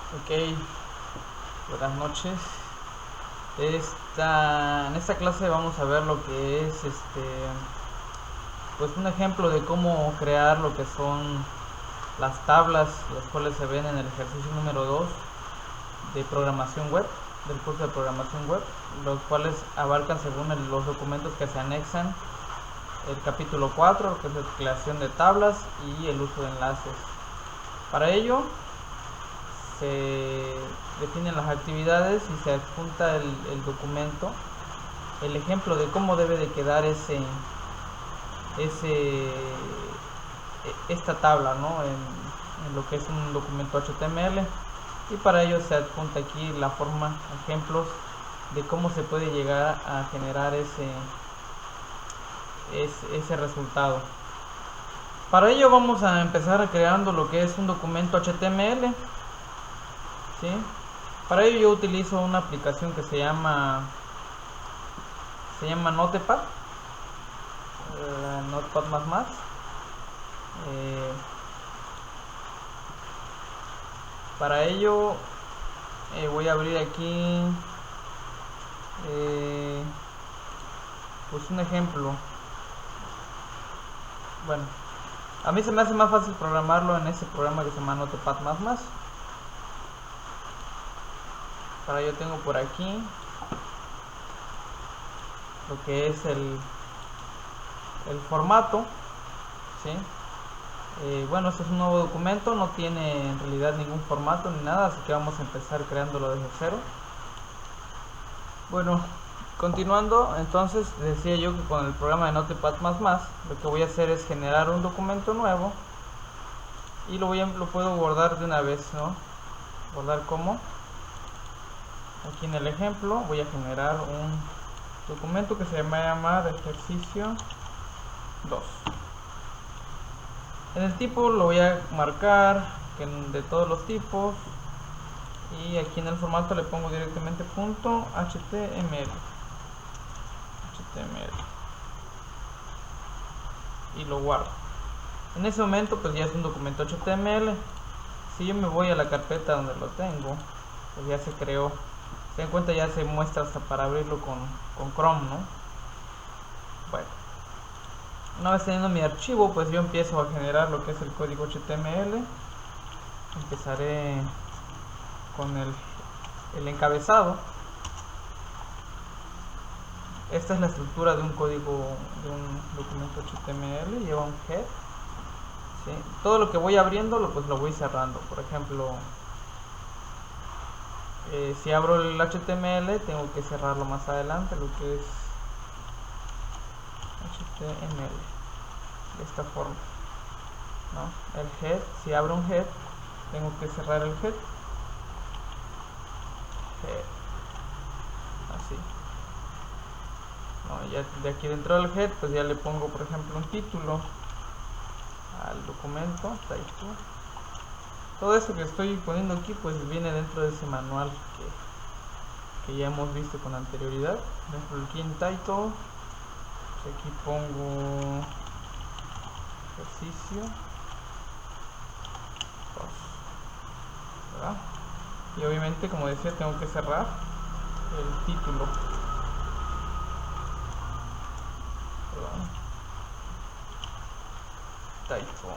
Ok, buenas noches. En esta clase vamos a ver lo que es pues un ejemplo de cómo crear lo que son las tablas, las cuales se ven en el ejercicio número 2 de programación web, del curso de programación web, los cuales abarcan según los documentos que se anexan el capítulo 4, que es la creación de tablas y el uso de enlaces. Para ello se definen las actividades y se adjunta el documento, el ejemplo de cómo debe de quedar esta tabla, ¿no? En lo que es un documento HTML, y para ello se adjunta aquí la forma, ejemplos de cómo se puede llegar a generar ese resultado. Para ello vamos a empezar creando lo que es un documento HTML, ¿sí? Para ello yo utilizo una aplicación que se llama Notepad, Notepad++. Para ello voy a abrir aquí pues un ejemplo. Bueno, a mí se me hace más fácil programarlo en ese programa que se llama Notepad++. Para ello tengo por aquí lo que es el formato, ¿sí? Bueno, este es un nuevo documento, no tiene en realidad ningún formato ni nada, así que vamos a empezar creándolo desde cero. Bueno, continuando, entonces decía yo que con el programa de Notepad++, lo que voy a hacer es generar un documento nuevo y lo puedo guardar de una vez, ¿no? Guardar como, aquí en el ejemplo voy a generar un documento que se llama de ejercicio 2. En el tipo lo voy a marcar de todos los tipos, y aquí en el formato le pongo directamente .html y lo guardo. En ese momento pues ya es un documento HTML. Si yo me voy a la carpeta donde lo tengo, pues ya se creó. Se dan cuenta, ya se muestra hasta para abrirlo con Chrome, ¿no? Bueno, una vez teniendo mi archivo, pues yo empiezo a generar lo que es el código HTML. Empezaré con el encabezado. Esta es la estructura de un código, de un documento HTML. Lleva un head, ¿sí? Todo lo que voy abriendo pues lo voy cerrando. Por ejemplo, si abro el HTML tengo que cerrarlo más adelante, lo que es HTML, de esta forma, ¿no? El head, si abro un head tengo que cerrar el head, así, ¿no? Ya de aquí dentro del head pues ya le pongo por ejemplo un título al documento, title. Todo esto que estoy poniendo aquí pues viene dentro de ese manual que ya hemos visto con anterioridad. Por ejemplo, aquí en title, pues aquí pongo ejercicio 2, ¿verdad? Y obviamente, como decía, tengo que cerrar el título, perdón, title.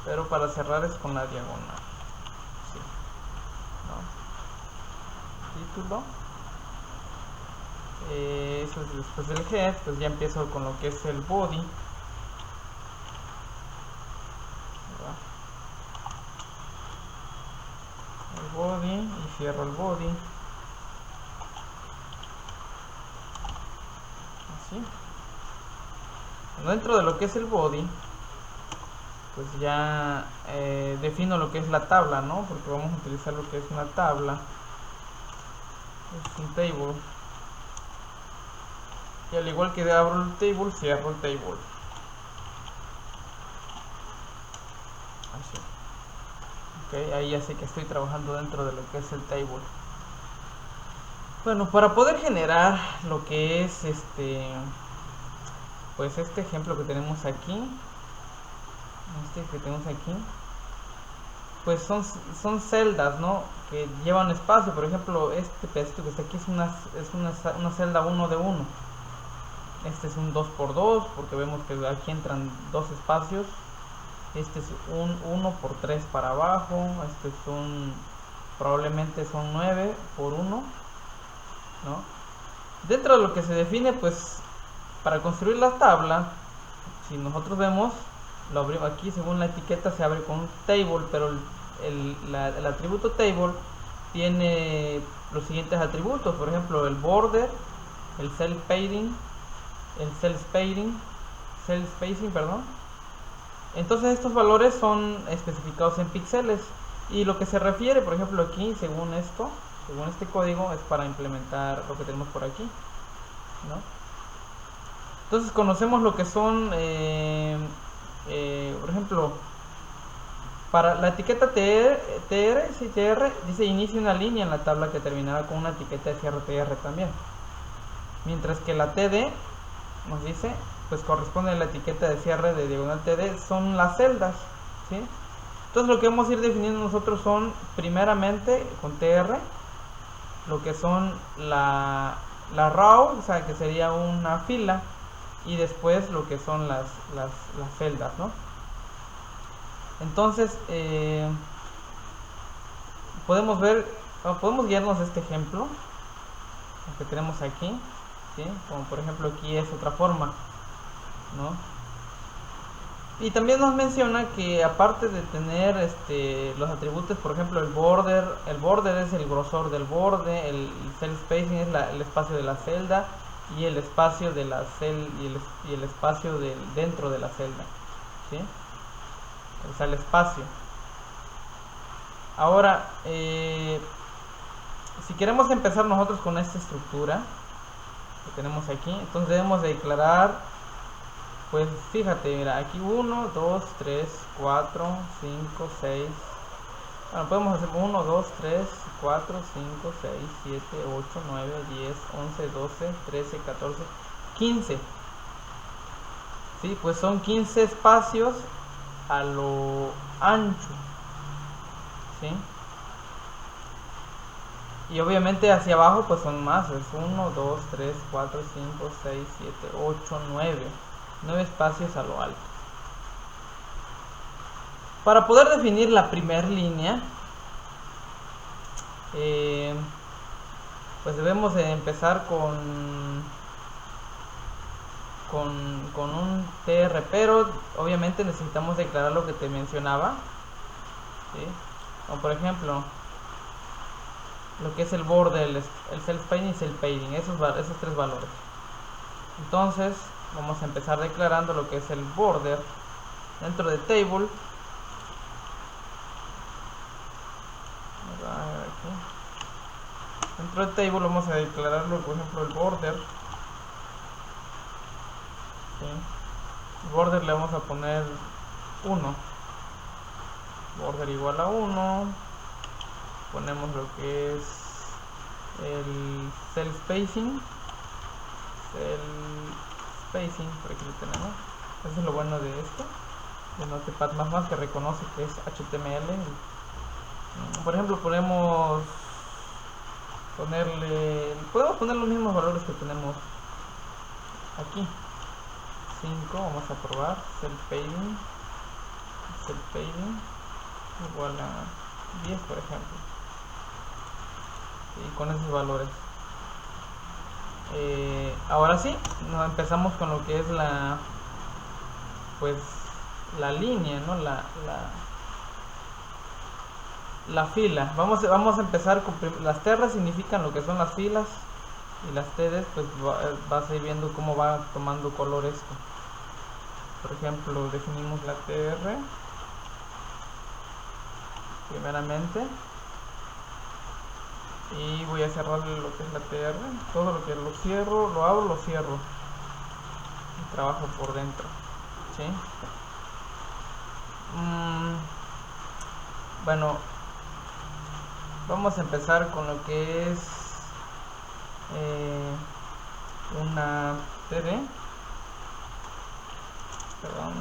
Pero para cerrar es con la diagonal, sí, ¿no? Título. Eso es después del head, pues ya empiezo con lo que es el body, ¿verdad? El body, y cierro el body, así. Dentro de lo que es el body, pues ya defino lo que es la tabla, ¿no? Porque vamos a utilizar lo que es una tabla, es un table. Y al igual que abro el table, cierro el table, así. Okay, ahí ya sé que estoy trabajando dentro de lo que es el table. Bueno, para poder generar lo que es pues este ejemplo que tenemos aquí, este que tenemos aquí, pues son celdas, ¿no? Que llevan espacio. Por ejemplo, este pedacito que está aquí es una celda 1 de 1. Este es un 2x2 porque vemos que aquí entran dos espacios. Este es un 1x3 para abajo. Este es probablemente son 9x1, ¿no? Dentro de lo que se define, pues para construir la tabla, si nosotros vemos, lo abrimos aquí, según la etiqueta se abre con un table, pero el atributo table tiene los siguientes atributos. Por ejemplo, el border, el cell spacing, perdón. Entonces estos valores son especificados en píxeles, y lo que se refiere, por ejemplo, aquí, según este código, es para implementar lo que tenemos por aquí, ¿no? Entonces conocemos lo que son, por ejemplo, para la etiqueta TR dice inicia una línea en la tabla que terminará con una etiqueta de cierre TR también. Mientras que la TD nos dice, pues corresponde a la etiqueta de cierre de diagonal TD, son las celdas, ¿sí? Entonces lo que vamos a ir definiendo nosotros son, primeramente, con TR, lo que son la row, o sea, que sería una fila, y después lo que son las celdas, ¿no? Entonces podemos guiarnos de este ejemplo que tenemos aquí, ¿sí? Como por ejemplo aquí es otra forma, ¿no? Y también nos menciona que aparte de tener los atributos, por ejemplo el border es el grosor del borde, el cell spacing es el espacio de la celda, y el espacio de la celda y el espacio dentro de la celda, ¿sí? O sea, el espacio. Ahora, si queremos empezar nosotros con esta estructura que tenemos aquí, entonces debemos declarar, pues fíjate, mira, aquí 1, 2, 3, 4, 5, 6. Bueno, podemos hacer 1, 2, 3, 4, 5, 6, 7, 8, 9, 10, 11, 12, 13, 14, 15. Sí, pues son 15 espacios a lo ancho, ¿sí? Y obviamente hacia abajo pues son más, es 1, 2, 3, 4, 5, 6, 7, 8, 9 espacios a lo alto. Para poder definir la primera línea, pues debemos de empezar con un TR, pero obviamente necesitamos declarar lo que te mencionaba, ¿sí? Como por ejemplo lo que es el border, el cell spacing y cell padding, esos tres valores. Entonces vamos a empezar declarando lo que es el border dentro de table. Dentro de table vamos a declararlo, por ejemplo, el border, ¿sí? El border le vamos a poner 1, border igual a 1. Ponemos lo que es el cell spacing, por aquí lo tenemos. Eso es lo bueno de esto, de Notepad++, que reconoce que es HTML. Por ejemplo, podemos poner los mismos valores que tenemos aquí. 5, vamos a probar, cell padding igual a 10, por ejemplo, y con esos valores. Ahora sí, nos empezamos con lo que es la línea, ¿no? La fila. Vamos a empezar con las TR, significan lo que son las filas, y las TDs pues vas a ir viendo cómo va tomando color esto. Por ejemplo, definimos la TR primeramente, y voy a cerrar lo que es la TR, todo lo que lo cierro, lo abro, lo cierro y trabajo por dentro, ¿sí? Bueno, vamos a empezar con lo que es una TD, perdón,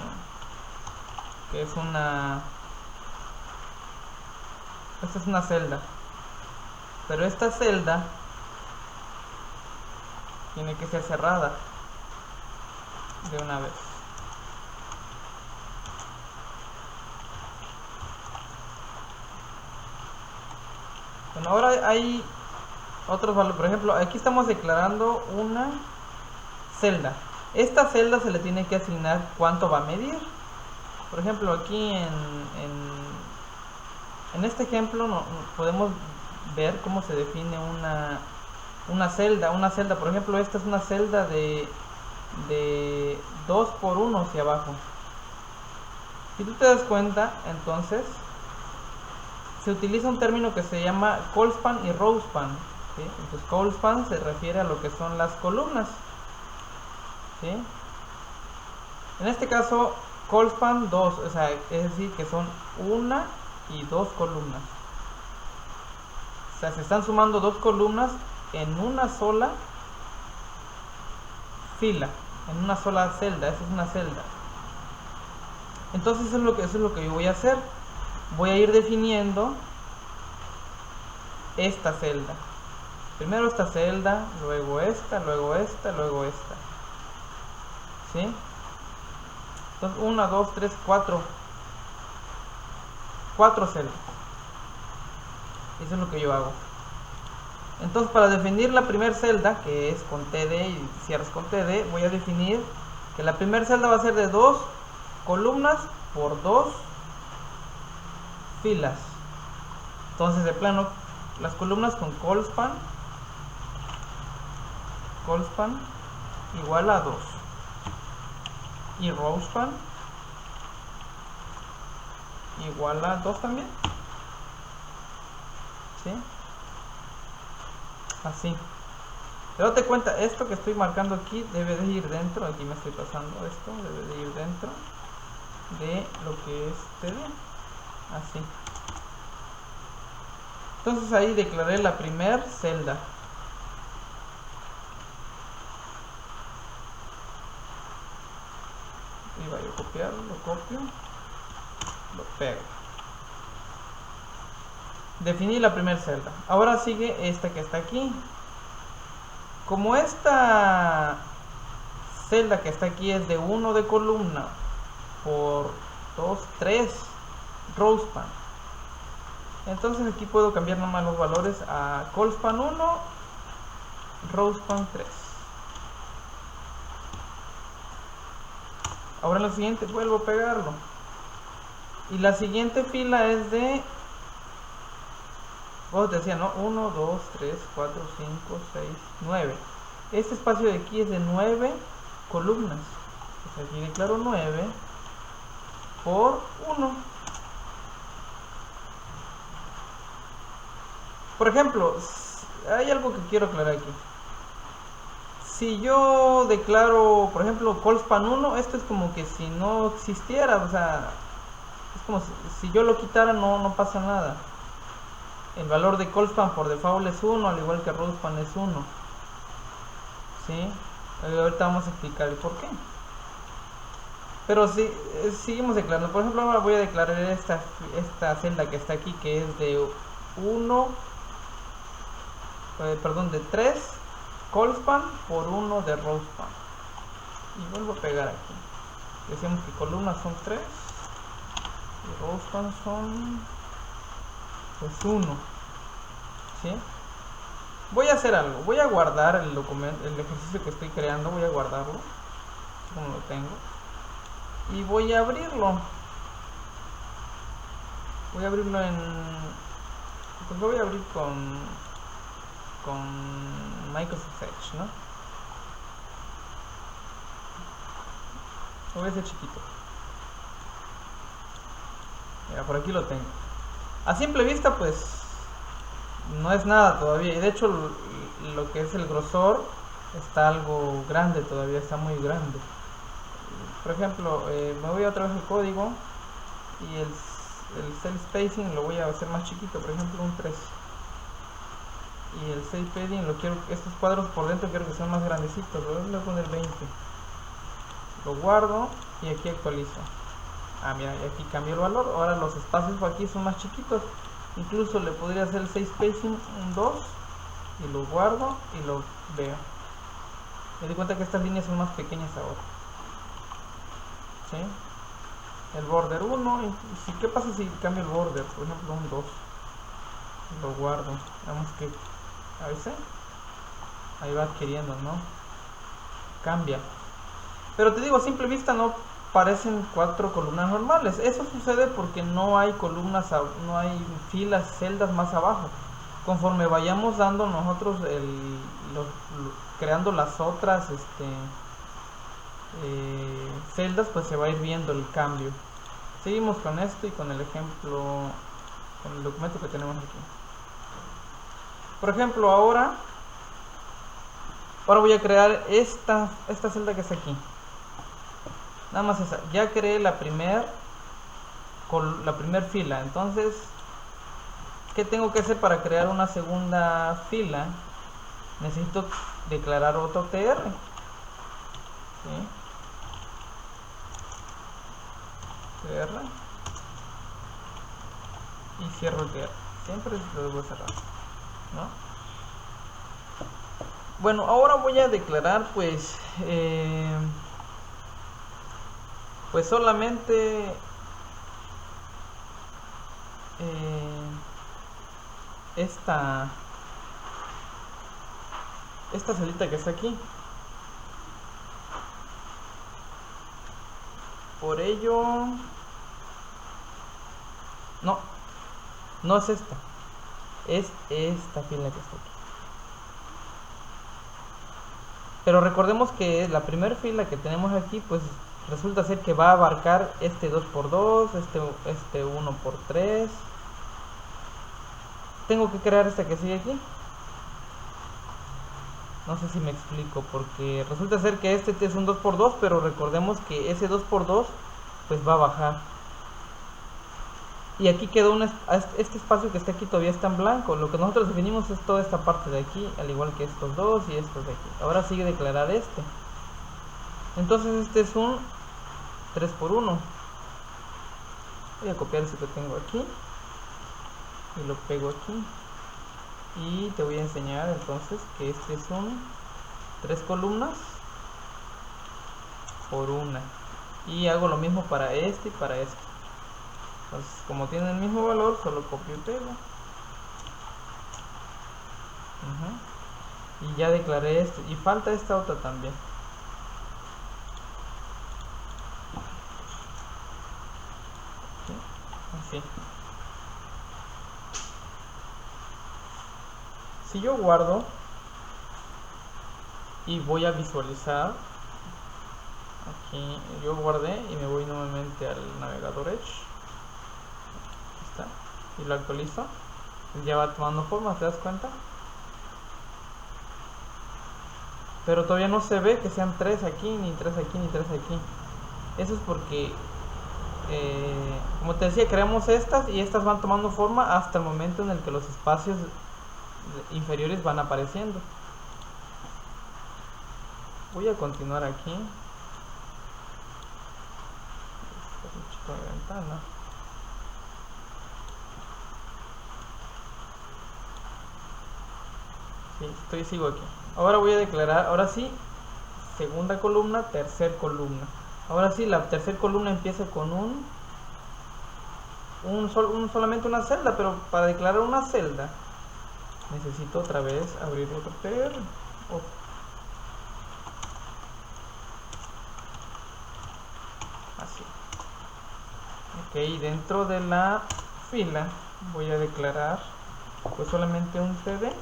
ok, que es una... Esta es una celda. Pero esta celda tiene que ser cerrada de una vez. Bueno, ahora hay otros valores. Por ejemplo, aquí estamos declarando una celda. Esta celda se le tiene que asignar cuánto va a medir. Por ejemplo, aquí en este ejemplo podemos ver cómo se define una celda. Una celda, por ejemplo, esta es una celda de 2 por 1 hacia abajo. Si tú te das cuenta, entonces se utiliza un término que se llama call-span y row-span, ¿sí? Entonces call-span se refiere a lo que son las columnas, ¿sí? En este caso call-span 2, o sea, es decir que son una y dos columnas. O sea, se están sumando dos columnas en una sola fila, en una sola celda. Esa es una celda. Entonces eso es lo que yo voy a hacer. Voy a ir definiendo esta celda. Primero esta celda, luego esta, luego esta, luego esta. ¿Sí? Entonces 1, 2, 3, 4. 4 celdas. Eso es lo que yo hago. Entonces para definir la primera celda, que es con TD y cierras con TD, voy a definir que la primera celda va a ser de 2 columnas por 2 filas. Entonces de plano las columnas con call-span igual a 2 y row-span igual a 2 también, ¿sí? Así. Pero date cuenta, esto que estoy marcando aquí debe de ir dentro, aquí me estoy pasando esto, debe de ir dentro de lo que es TD. Así. Entonces ahí declaré la primer celda. Iba yo a copiarlo, lo copio, lo pego. Definí la primera celda. Ahora sigue esta que está aquí. Como esta celda que está aquí es de 1 de columna por 2, 3 row-span, entonces aquí puedo cambiar nomás los valores a call-span 1, row-span 3. Ahora en la siguiente vuelvo a pegarlo. Y la siguiente fila es de... Vos decía, ¿no? 1, 2, 3, 4, 5, 6, 9. Este espacio de aquí es de 9 columnas. Entonces aquí declaro 9 por 1. Por ejemplo, hay algo que quiero aclarar aquí. Si yo declaro, por ejemplo, call-span 1, esto es como que si no existiera, o sea, es como si yo lo quitara, no pasa nada. El valor de call-span por default es 1, al igual que row-span es 1. ¿Sí? Ahorita vamos a explicar el por qué. Pero si seguimos declarando, por ejemplo, ahora voy a declarar esta celda que está aquí, que es de 3 call-span por 1 de row-span. Y vuelvo a pegar aquí. Decimos que columnas son 3 y row-span son pues 1. ¿Sí? Voy a hacer algo. Voy a guardar el documento, el ejercicio que estoy creando. Voy a guardarlo como lo tengo. Y voy a abrirlo. Voy a abrirlo pues lo voy a abrir con Microsoft Edge, ¿no? Lo voy a hacer chiquito. Mira, por aquí lo tengo. A simple vista, pues no es nada todavía. Y de hecho, lo que es el grosor está algo grande todavía, está muy grande. Por ejemplo, me voy otra vez al código y el cell spacing lo voy a hacer más chiquito, por ejemplo un 3. Y el cell padding lo quiero, estos cuadros por dentro quiero que sean más grandecitos, lo voy a poner 20. Lo guardo y aquí actualizo. mira, y aquí cambió el valor. Ahora los espacios aquí son más chiquitos. Incluso le podría hacer el 6 spacing, un 2, y lo guardo y lo veo. Me di cuenta que estas líneas son más pequeñas ahora. ¿Sí? El border 1, y ¿qué pasa si cambio el border? Por ejemplo, un 2. Lo guardo. Vemos que a veces ahí va adquiriendo, ¿no? Cambia. Pero te digo, a simple vista no parecen 4 columnas normales. Eso sucede porque no hay columnas, no hay filas, celdas más abajo. Conforme vayamos dando nosotros creando las otras celdas, pues se va a ir viendo el cambio. Seguimos con esto y con el ejemplo, con el documento que tenemos aquí. Por ejemplo, ahora voy a crear esta celda que está aquí. Nada más esa. Ya creé la primer fila. Entonces, ¿qué tengo que hacer para crear una segunda fila? Necesito declarar otro TR. ¿Sí? TR. Y cierro el TR. Siempre lo debo cerrar, ¿no? Bueno, ahora voy a declarar pues solamente esta celita que está aquí. Por ello, no es esta, es esta fila que está aquí. Pero recordemos que la primera fila que tenemos aquí, pues resulta ser que va a abarcar este 2×2, este 1×3. Tengo que crear esta que sigue aquí. No sé si me explico, porque resulta ser que este es un 2×2, pero recordemos que ese 2×2 pues va a bajar. Y aquí quedó este espacio que está aquí todavía está en blanco. Lo que nosotros definimos es toda esta parte de aquí, al igual que estos dos y estos de aquí. Ahora sigue declarar este. Entonces este es un 3×1. Voy a copiar eso que tengo aquí y lo pego aquí. Y te voy a enseñar entonces que este es un 3 columnas por una. Y hago lo mismo para este y para este. Entonces, como tienen el mismo valor, solo copio y pego. Y ya declaré esto. Y falta esta otra también. Así. Si yo guardo y voy a visualizar, aquí yo guardé y me voy nuevamente al navegador Edge. Y lo actualizo, ya va tomando forma, ¿te das cuenta? Pero todavía no se ve que sean 3 aquí, ni 3 aquí, ni 3 aquí. Eso es porque como te decía, creamos estas y estas van tomando forma hasta el momento en el que los espacios inferiores van apareciendo. Voy a continuar aquí. Un chico de ventana. Sí, sigo aquí. Ahora voy a declarar, ahora sí, segunda columna, tercer columna. Ahora sí, la tercera columna empieza con solamente una celda, pero para declarar una celda necesito otra vez abrir otro TR. Así. Ok, dentro de la fila voy a declarar pues solamente un TD.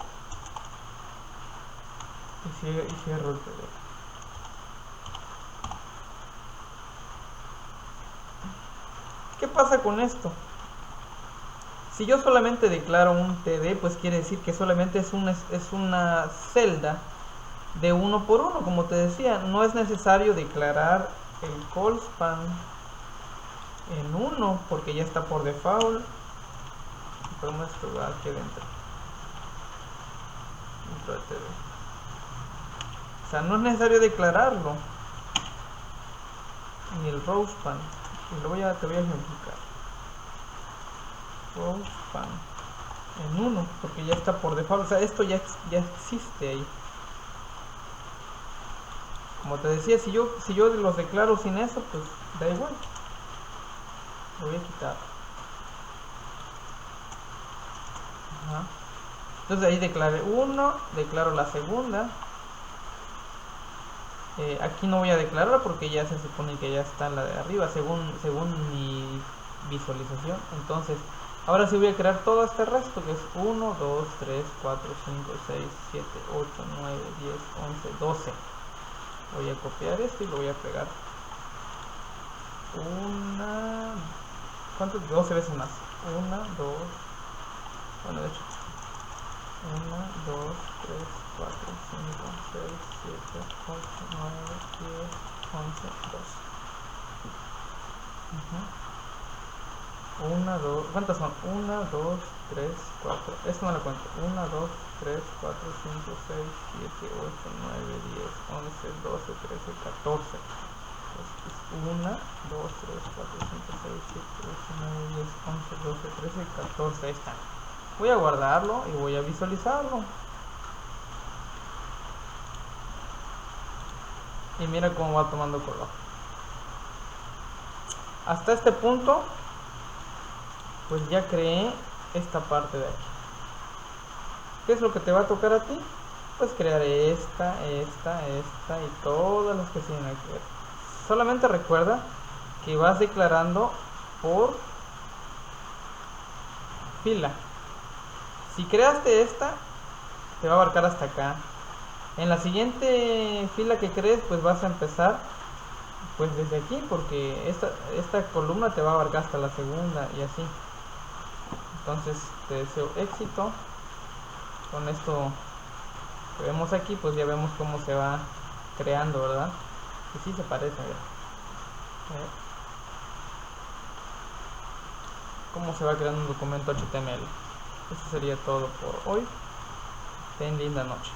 Y cierro el TD. ¿Qué pasa con esto? Si yo solamente declaro un TD, pues quiere decir que solamente es una celda de 1×1, como te decía. No es necesario declarar el call span en 1, porque ya está por default. Pero esto va aquí dentro del TD. O sea, no es necesario declararlo. Ni el row span. y te voy a ejemplificar. Span en 1, porque ya está por default, o sea, esto ya existe ahí. Como te decía, si yo los declaro sin eso, pues da igual. Lo voy a quitar. Ajá. Entonces ahí declaré 1, declaro la segunda. Aquí no voy a declarar porque ya se supone que ya está en la de arriba, según mi visualización. Entonces, ahora sí voy a crear todo este resto, que es 1, 2, 3, 4, 5, 6, 7, 8, 9, 10, 11, 12. Voy a copiar esto y lo voy a pegar. ¿Cuántos? 12 veces más. 1, 2, bueno, de hecho. 1, 2, 3, 4, 5, 6, 7, 8, 9, 10, 11, 12. 1, 2, ¿cuántas son? 1, 2, 3, 4. Esto no lo cuento. 1, 2, 3, 4, 5, 6, 7, 8, 9, 10, 11, 12, 13, 14. 1, 2, 3, 4, 5, 6, 7, 8, 9, 10, 11, 12, 13, 14. Ahí está. Voy a guardarlo y voy a visualizarlo. Y mira cómo va tomando color. Hasta este punto, pues ya creé esta parte de aquí. ¿Qué es lo que te va a tocar a ti? Pues crear esta y todas las que tienen aquí. Solamente recuerda que vas declarando por fila. Si creaste esta, te va a abarcar hasta acá. En la siguiente fila que crees, pues vas a empezar pues desde aquí, porque esta columna te va a abarcar hasta la segunda y así. Entonces te deseo éxito. Con esto que vemos aquí, pues ya vemos cómo se va creando, ¿verdad? Y sí se parece, mira. Cómo se va creando un documento HTML. Eso sería todo por hoy. Ten linda noche.